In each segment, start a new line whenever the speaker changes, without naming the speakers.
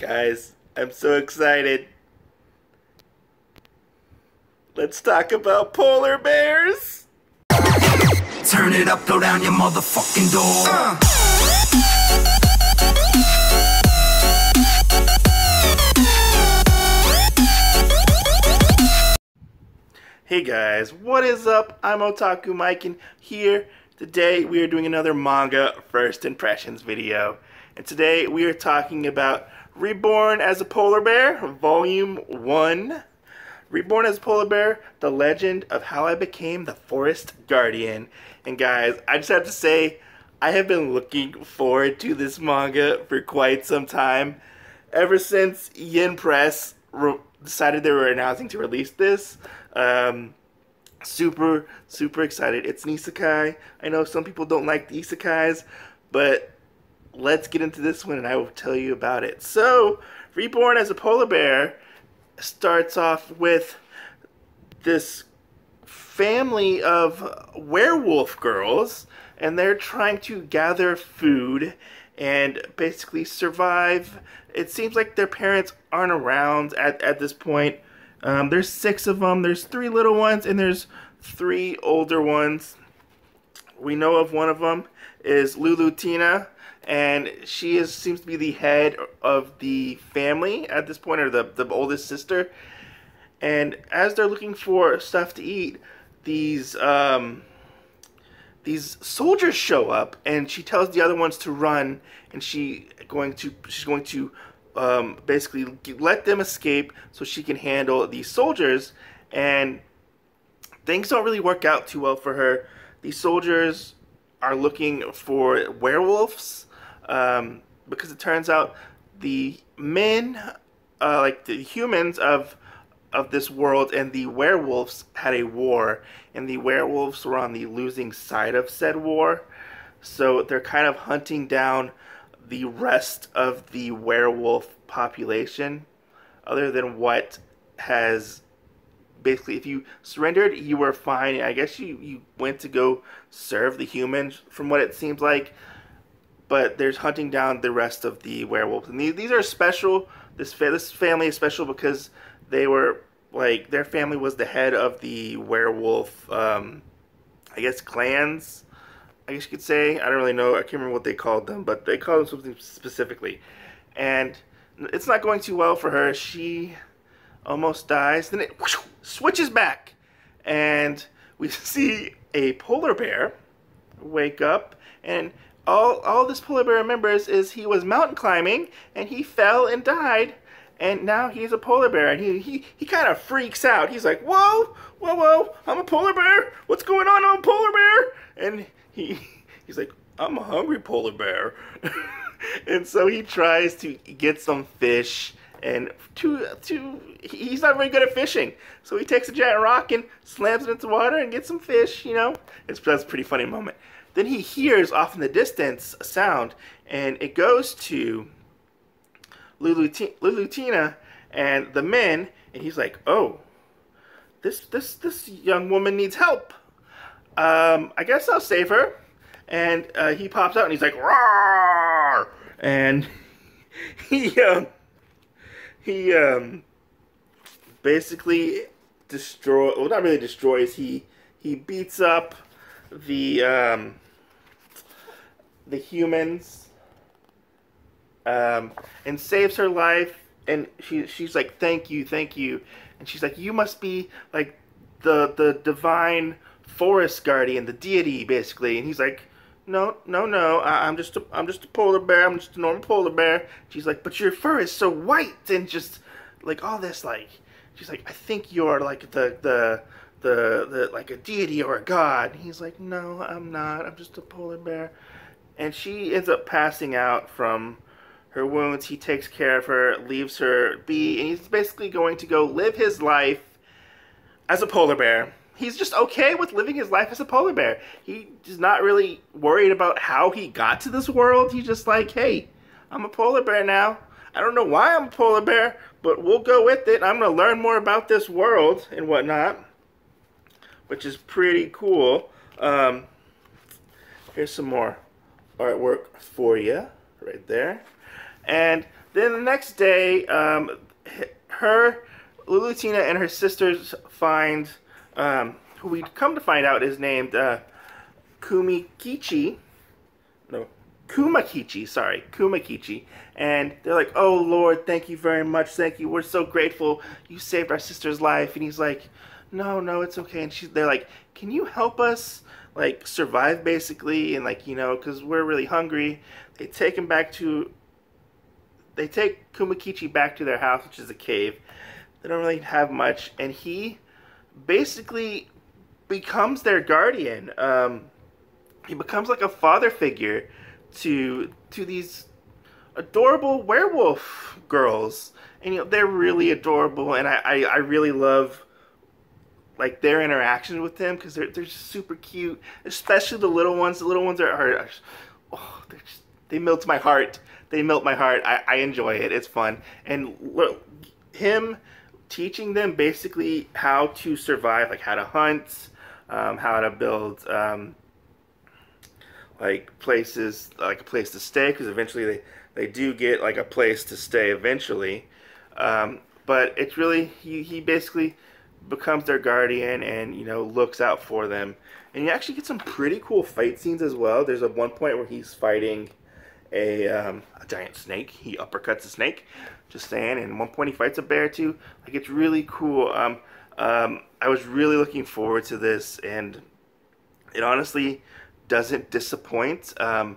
Guys, I'm so excited. Let's talk about polar bears.
Turn it up, blow down your motherfucking door.
Hey guys, what is up? I'm Otaku Mike, and here today we are doing another Manga First Impressions video. And today we are talking about Reborn as a Polar Bear, Volume 1. Reborn as a Polar Bear, The Legend of How I Became the Forest Guardian. And guys, I just have to say, I have been looking forward to this manga for quite some time. Ever since Yen Press decided they were announcing to release this. Super excited. It's an isekai. I know some people don't like the isekais, but let's get into this one and I will tell you about it. So, Reborn as a Polar Bear starts off with this family of werewolf girls, and they're trying to gather food and basically survive. It seems like their parents aren't around at this point. There's 6 of them. There's 3 little ones and there's 3 older ones. We know of one of them is Lulutina, and she seems to be the head of the family at this point, or the oldest sister. And as they're looking for stuff to eat, these soldiers show up, and she tells the other ones to run, and she's going to basically let them escape so she can handle these soldiers. And things don't really work out too well for her. These soldiers are looking for werewolves, because it turns out the men, like the humans of this world, and the werewolves had a war, and the werewolves were on the losing side of said war. So they're kind of hunting down the rest of the werewolf population, other than what has basically, if you surrendered, you were fine. I guess you went to go serve the humans, from what it seems like. But there's hunting down the rest of the werewolves, and these are special. This family is special because they were, like, their family was the head of the werewolf, I guess, clans, I guess you could say. I don't really know. I can't remember what they called them, but they called them something specifically. And it's not going too well for her. She almost dies. Then it switches back, and we see a polar bear wake up, and all this polar bear remembers is he was mountain climbing, and he fell and died. And now he's a polar bear, and he kind of freaks out. He's like, whoa, I'm a polar bear. What's going on? I'm a polar bear. And he's like, I'm a hungry polar bear. And so he tries to get some fish, and he's not very good at fishing. So he takes a giant rock and slams it into water and gets some fish, you know. That's a pretty funny moment. Then he hears off in the distance a sound, and it goes to Lulutina and the men, and he's like, oh, this young woman needs help. I guess I'll save her. And he pops out and he's like, roar! And he basically well, not really destroys, he beats up the humans, and saves her life. And she's like, thank you. And she's like, you must be like the divine forest guardian, the deity, basically. And he's like, no, I'm just a polar bear. I'm just a normal polar bear. She's like, but your fur is so white, and just like all this, like, she's like, I think you're like the like a deity or a god. And he's like, no, I'm not. I'm just a polar bear. And she ends up passing out from her wounds. He takes care of her, leaves her be, and he's basically going to go live his life as a polar bear. He's just okay with living his life as a polar bear. He is not really worried about how he got to this world. He's just like, hey, I'm a polar bear now. I don't know why I'm a polar bear, but we'll go with it. I'm going to learn more about this world and whatnot, which is pretty cool. Here's some more artwork for you right there. And Then the next day, Lulutina and her sisters find, who we come to find out is named Kumikichi, no, Kumakichi, sorry, Kumakichi. And they're like, oh Lord, thank you very much, thank you, we're so grateful, you saved our sister's life. And he's like, no, it's okay. And they're like, can you help us, like, survive, basically, and, like, you know, because we're really hungry. They take Kumakichi back to their house, which is a cave. They don't really have much, and he basically becomes their guardian. He becomes like a father figure to these adorable werewolf girls, and, you know, they're really adorable, and I really love, like, their interactions with him, because they're just super cute, especially the little ones. The little ones are oh, they melt my heart. They melt my heart. I enjoy it. It's fun. And look, him teaching them basically how to survive, like how to hunt, how to build like places, like a place to stay, because eventually they do get like a place to stay eventually. But it's really, he basically becomes their guardian and, you know, looks out for them. And you actually get some pretty cool fight scenes as well. There's one point where he's fighting a giant snake. He uppercuts a snake, just saying. And at one point he fights a bear too. Like, it's really cool. I was really looking forward to this, and it honestly doesn't disappoint. A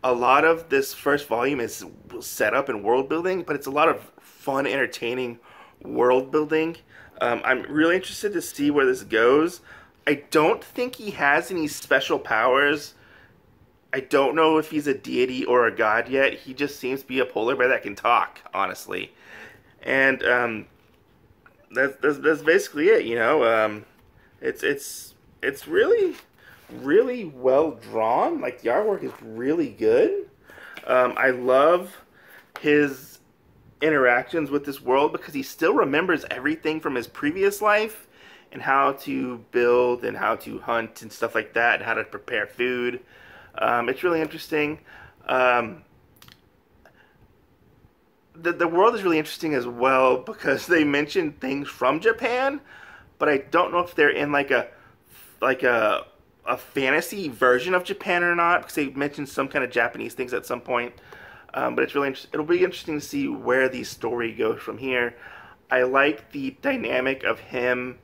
lot of this first volume is set up in world building, but it's a lot of fun, entertaining world building. I'm really interested to see where this goes. I don't think he has any special powers. I don't know if he's a deity or a god yet. He just seems to be a polar bear that can talk, honestly. And that's basically it, you know. It's really well drawn. Like, the artwork is really good. I love his interactions with this world, because he still remembers everything from his previous life, and how to build and how to hunt and stuff like that, and how to prepare food. It's really interesting. The world is really interesting as well, because they mention things from Japan, but I don't know if they're in like a fantasy version of Japan or not, because they mentioned some kind of Japanese things at some point. But it's really it'll be interesting to see where the story goes from here. I like the dynamic of him,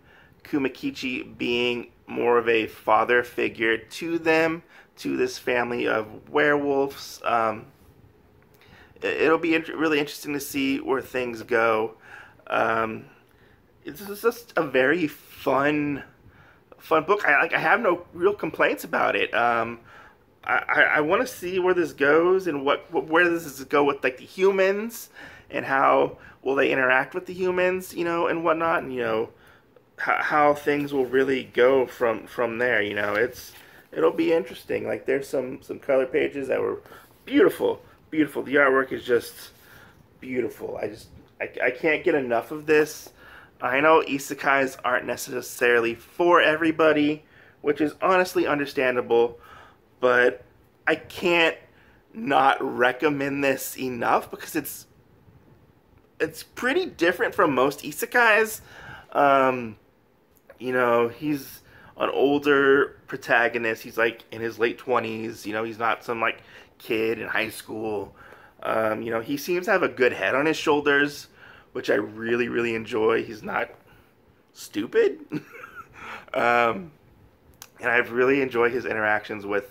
Kumakichi, being more of a father figure to them, to this family of werewolves. It'll be really interesting to see where things go. It's just a very fun book. I have no real complaints about it. I want to see where this goes, and where does this go with, like, the humans, and how will they interact with the humans, you know, and whatnot, and, you know, how things will really go from there. You know, it'll be interesting. Like, there's some color pages that were beautiful. The artwork is just beautiful. I can't get enough of this. I know isekais aren't necessarily for everybody, which is honestly understandable, but I can't not recommend this enough, because it's pretty different from most isekais. You know, he's an older protagonist. He's like in his late 20s. You know, he's not some like kid in high school. You know, he seems to have a good head on his shoulders, which I really enjoy. He's not stupid. And I've really enjoyed his interactions with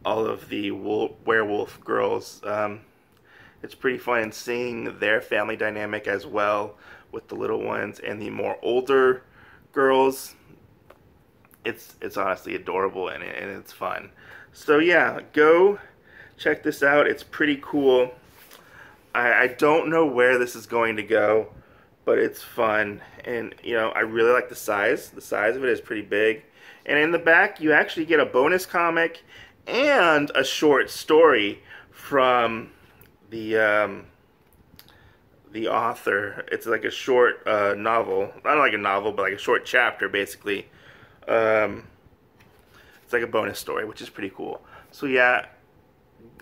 all of the werewolf girls. It's pretty fun seeing their family dynamic as well, with the little ones and the more older girls. It's honestly adorable, and it's fun. So yeah, go check this out. It's pretty cool. I don't know where this is going to go, but it's fun. And, you know, I really like the size. The size of it is pretty big. And in the back, you actually get a bonus comic and a short story from the author. It's like a short novel. Not like a novel, but like a short chapter, basically. It's like a bonus story, which is pretty cool. So yeah,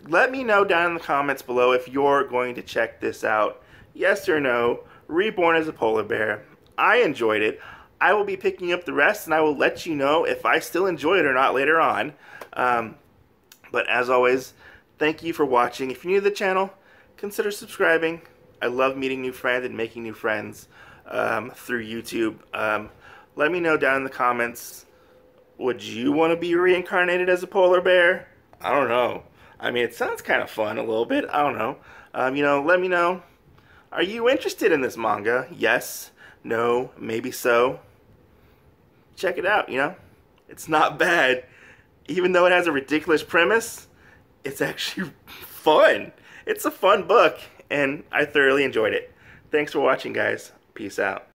Let me know down in the comments below if you're going to check this out. Yes or no, Reborn as a polar bear. I enjoyed it. I will be picking up the rest, and I will let you know if I still enjoy it or not later on. But as always, thank you for watching. If you're new to the channel, consider subscribing. I love meeting new friends and making new friends through YouTube. Let me know down in the comments, would you want to be reincarnated as a polar bear? I don't know. I mean, it sounds kind of fun a little bit. I don't know. You know, let me know. Are you interested in this manga? Yes, no, maybe so. Check it out, you know? It's not bad. Even though it has a ridiculous premise, it's actually fun. It's a fun book, and I thoroughly enjoyed it. Thanks for watching, guys. Peace out.